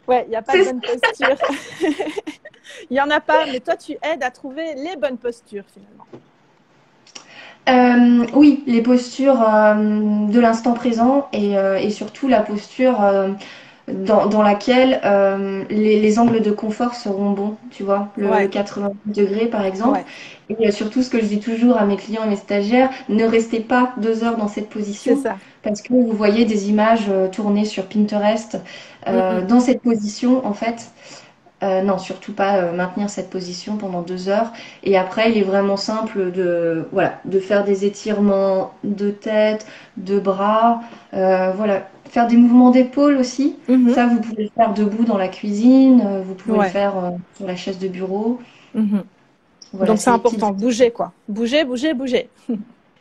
Ouais, il n'y a pas de C'est bonne posture. Il n'y en a pas, mais toi, tu aides à trouver les bonnes postures finalement. Oui, les postures de l'instant présent et surtout la posture dans laquelle les angles de confort seront bons, tu vois, le Ouais, 80 degrés par exemple. ouais, Et surtout, ce que je dis toujours à mes clients et mes stagiaires, ne restez pas 2 heures dans cette c'est position ça. parce que vous voyez des images tournées sur Pinterest Mm, mm. dans cette position en fait. Non, surtout pas maintenir cette position pendant 2 heures. Et après, il est vraiment simple voilà, de faire des étirements de tête, de bras, voilà, faire des mouvements d'épaule aussi. Mhm. Ça, vous pouvez le faire debout dans la cuisine, vous pouvez le Ouais. faire sur la chaise de bureau. Mhm. Voilà, Donc, c'est c'est les petites. important. Bouger, quoi. Bouger, bouger, bouger.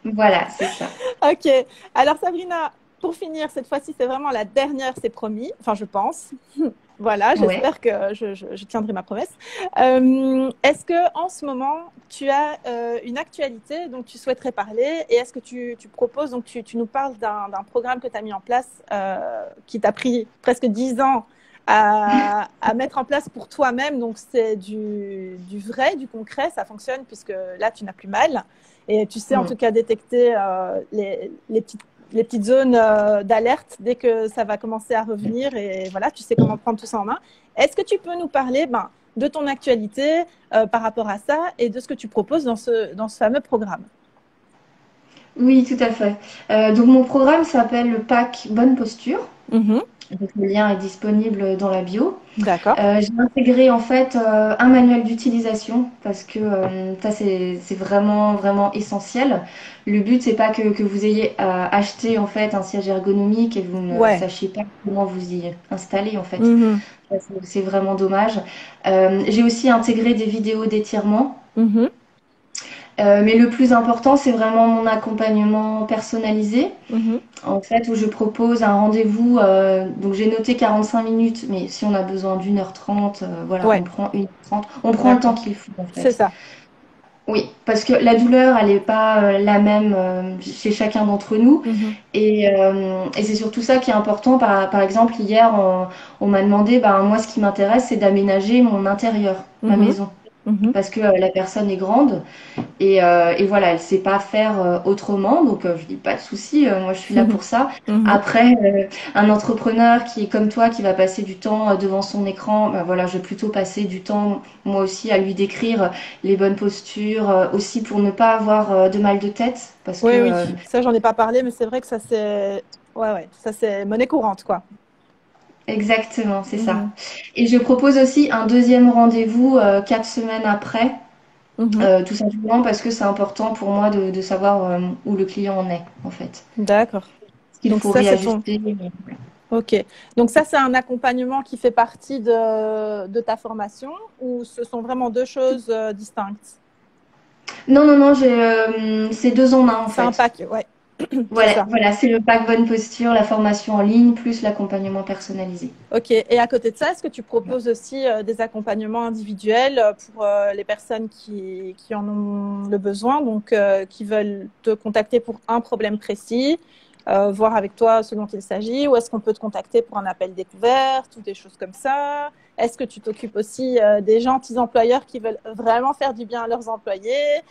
Voilà, c'est ça. Ok. Alors, Sabrina, pour finir, cette fois-ci, c'est vraiment la dernière, c'est promis. Enfin, je pense. Voilà, Ouais. j'espère que je tiendrai ma promesse. Est-ce que en ce moment, tu as une actualité dont tu souhaiterais parler et est-ce que tu proposes, donc tu nous parles d'un programme que tu as mis en place qui t'a pris presque 10 ans à mettre en place pour toi-même. Donc, c'est du vrai, du concret, ça fonctionne puisque là, tu n'as plus mal. Et tu sais en Mm. tout cas détecter les petites zones d'alerte dès que ça va commencer à revenir et voilà, tu sais comment prendre tout ça en main. Est-ce que tu peux nous parler de ton actualité par rapport à ça et de ce que tu proposes dans ce fameux programme? Oui, tout à fait. Donc mon programme s'appelle le pack Bonne Posture. Mhm. Donc, le lien est disponible dans la bio. D'accord. J'ai intégré en fait un manuel d'utilisation parce que ça c'est vraiment vraiment essentiel. Le but c'est pas que vous ayez acheté en fait un siège ergonomique et vous ne Ouais. sachiez pas comment vous y installer en fait. Mhm. Ça, c'est vraiment dommage. J'ai aussi intégré des vidéos d'étirement. Mhm. Mais le plus important, c'est vraiment mon accompagnement personnalisé Mhm. en fait, où je propose un rendez-vous. Donc, j'ai noté 45 minutes, mais si on a besoin d'1h30, voilà, on Ouais. prend 1h30. On prend le temps D'accord. qu'il faut, en C'est fait. ça. Oui, parce que la douleur, elle n'est pas la même chez chacun d'entre nous. Mhm. Et c'est surtout ça qui est important. Par exemple, hier, on m'a demandé, ben, moi, ce qui m'intéresse, c'est d'aménager mon intérieur, ma Mhm. maison. Mhm. Parce que la personne est grande et voilà, elle sait pas faire autrement, donc je dis pas de souci, moi je suis là pour ça. Mhm. Après, un entrepreneur qui est comme toi, qui va passer du temps devant son écran, ben voilà, je vais plutôt passer du temps moi aussi à lui décrire les bonnes postures, aussi pour ne pas avoir de mal de tête, parce que Oui, oui. Ça, j'en ai pas parlé, mais c'est vrai que ça, ouais, ouais. Ça, c'est monnaie courante, quoi. exactement, c'est ça. Mhm. Et je propose aussi un deuxième rendez-vous 4 semaines après. Mhm. Tout simplement parce que c'est important pour moi de savoir où le client en est, en fait. D'accord. Qu'il Donc faut ça, c'est ton. réajuster. Ok. Donc ça, c'est un accompagnement qui fait partie de ta formation ou ce sont vraiment deux choses distinctes? Non, non, non, c'est 2 en 1 en C'est un fait. pack, ouais. C'est Voilà, ça. voilà, c'est le pack bonne posture, la formation en ligne, plus l'accompagnement personnalisé. Ok. Et à côté de ça, est-ce que tu proposes aussi des accompagnements individuels pour les personnes qui en ont le besoin, donc qui veulent te contacter pour un problème précis, voir avec toi ce dont il s'agit, ou est-ce qu'on peut te contacter pour un appel découverte ou des choses comme ça? Est-ce que tu t'occupes aussi des gentils employeurs qui veulent vraiment faire du bien à leurs employés?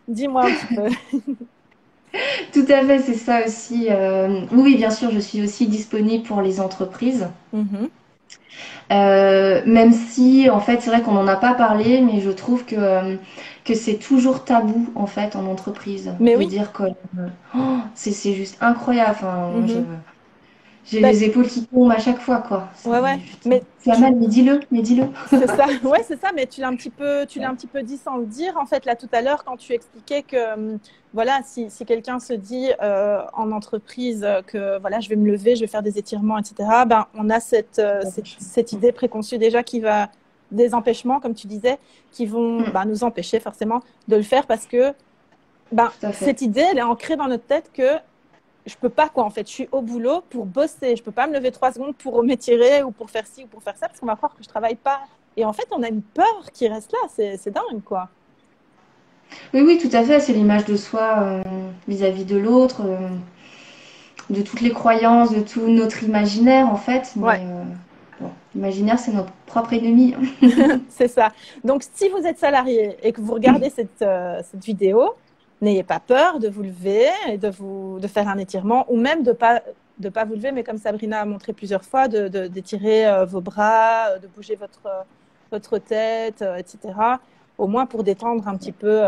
Dis-moi un petit peu. Tout à fait, c'est ça aussi. Oui, bien sûr, je suis aussi disponible pour les entreprises. Mhm. Même si, en fait, c'est vrai qu'on n'en a pas parlé, mais je trouve que c'est toujours tabou, en fait, en entreprise, Mais de oui. dire que c'est juste incroyable. Enfin, moi, Mhm. j'ai Ben, les épaules qui tombent à chaque fois, quoi. ouais, ouais. Putain, Mais c'est mal, mais dis-le, mais dis-le. c'est ça, ouais, c'est ça, mais tu l'as un petit peu dit sans le dire, en fait, là, tout à l'heure, quand tu expliquais que, voilà, si quelqu'un se dit en entreprise que, voilà, je vais me lever, je vais faire des étirements, etc., ben, on a cette idée préconçue déjà qui va, des empêchements, comme tu disais, qui vont Mm, ben, nous empêcher forcément de le faire parce que ben, tout à fait. cette idée, elle est ancrée dans notre tête que je peux pas quoi en fait. Je suis au boulot pour bosser. Je peux pas me lever 3 secondes pour m'étirer ou pour faire ci ou pour faire ça parce qu'on va croire que je travaille pas. Et en fait, on a une peur qui reste là. C'est dingue quoi. Oui, oui, tout à fait. C'est l'image de soi vis-à-vis de l'autre, de toutes les croyances, de tout notre imaginaire, en fait. Ouais, Mais bon, l'imaginaire, c'est notre propre ennemi. c'est ça. Donc, si vous êtes salarié et que vous regardez cette vidéo, n'ayez pas peur de vous lever et de faire un étirement ou même de pas vous lever, mais comme Sabrina a montré plusieurs fois, d'étirer vos bras, de bouger votre tête, etc. Au moins pour détendre un petit peu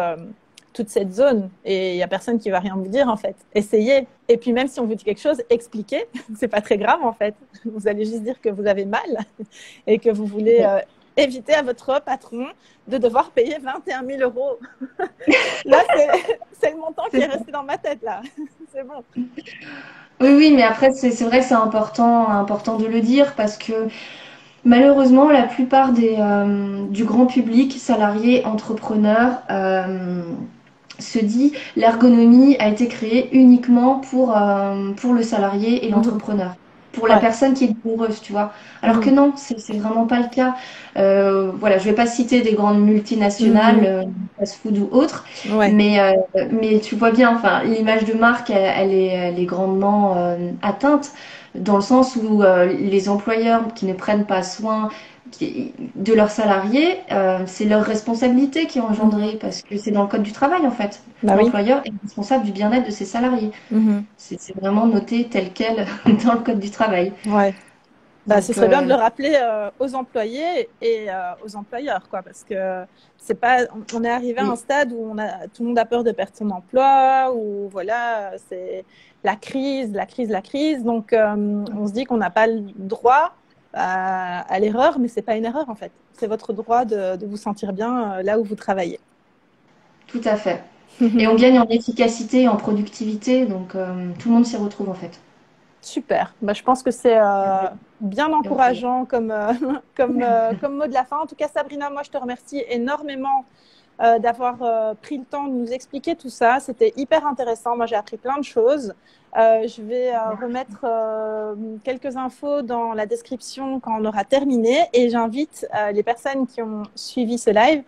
toute cette zone. Et il n'y a personne qui va rien vous dire en fait. Essayez. Et puis même si on vous dit quelque chose, expliquez. C'est pas très grave en fait. Vous allez juste dire que vous avez mal et que vous voulez éviter à votre patron de devoir payer 21 000 euros. Là, c'est le montant qui est resté dans ma tête là. C'est bon. Oui, oui, mais après, c'est vrai que c'est important de le dire parce que malheureusement, la plupart du grand public, salariés, entrepreneurs, se dit l'ergonomie a été créée uniquement pour le salarié et Mhm. l'entrepreneur, pour la Ouais. personne qui est douloureuse, tu vois. Alors que Mhm. non, c'est vraiment pas le cas. Voilà, je vais pas citer des grandes multinationales, Mhm. fast-food ou autres, Ouais. mais tu vois bien, enfin, l'image de marque, elle est grandement atteinte dans le sens où les employeurs qui ne prennent pas soin de leurs salariés, c'est leur responsabilité qui est Mhm. engendrée parce que c'est dans le code du travail en fait. Bah oui. L'employeur est responsable du bien-être de ses salariés. Mhm. C'est vraiment noté tel quel dans le code du travail. Ouais. Bah, ce Donc, serait bien de le rappeler aux employés et aux employeurs, quoi, parce que c'est pas, on est arrivé à un oui, stade où tout le monde a peur de perdre son emploi, ou voilà, c'est la crise, la crise, la crise. Donc, on se dit qu'on n'a pas le droit à l'erreur, mais c'est pas une erreur en fait. C'est votre droit de vous sentir bien là où vous travaillez. tout à fait. Et on gagne en efficacité et en productivité, donc tout le monde s'y retrouve en fait. Super. Bah, je pense que c'est bien Donc, encourageant comme, comme mot de la fin. En tout cas, Sabrina, moi, je te remercie énormément d'avoir pris le temps de nous expliquer tout ça. C'était hyper intéressant. Moi, j'ai appris plein de choses. Je vais remettre quelques infos dans la description quand on aura terminé et j'invite les personnes qui ont suivi ce live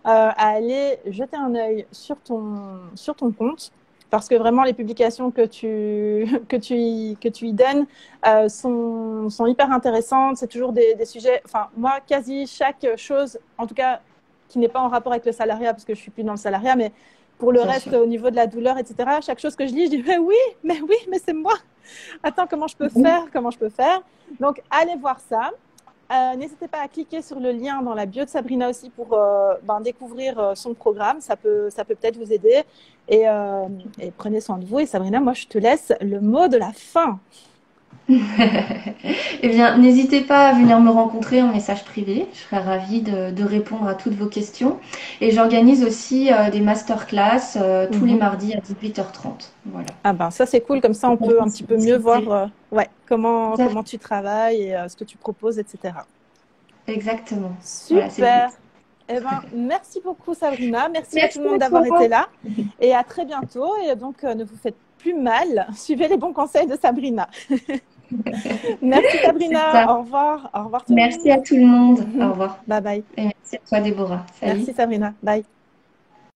à aller jeter un œil sur ton compte parce que vraiment les publications que tu y donnes sont hyper intéressantes. C'est toujours des sujets, enfin moi, quasi chaque chose, en tout cas qui n'est pas en rapport avec le salariat, parce que je suis plus dans le salariat, mais pour le bien reste, sûr. au niveau de la douleur, etc., chaque chose que je lis, je dis, mais oui, mais c'est moi. Attends, comment je peux faire? Comment je peux faire? Donc, allez voir ça. N'hésitez pas à cliquer sur le lien dans la bio de Sabrina aussi pour découvrir son programme. Ça peut peut-être vous aider. Et prenez soin de vous. Et Sabrina, moi, je te laisse le mot de la fin. Eh bien, n'hésitez pas à venir me rencontrer en message privé. Je serai ravie de répondre à toutes vos questions. Et j'organise aussi des masterclass tous les Mhm. mardis à 18h30. Voilà. Ah ben, ça, c'est cool. Comme ça, on Pour peut un petit peu mieux voir discuter. ouais, Tout à fait. comment tu travailles et ce que tu proposes, etc. Exactement. Voilà, c'est le but. Super. Eh ben, merci beaucoup, Sabrina. Merci à tout Merci le monde à d'avoir été toi. là. Et à très bientôt. Et donc, ne vous faites plus mal. Suivez les bons conseils de Sabrina. Merci, C'est Sabrina. ça. Au revoir. Au revoir, tout le Merci monde. à tout le monde. Au revoir. Bye bye. Et merci à toi, Déborah. Salut. Merci, Sabrina. Bye.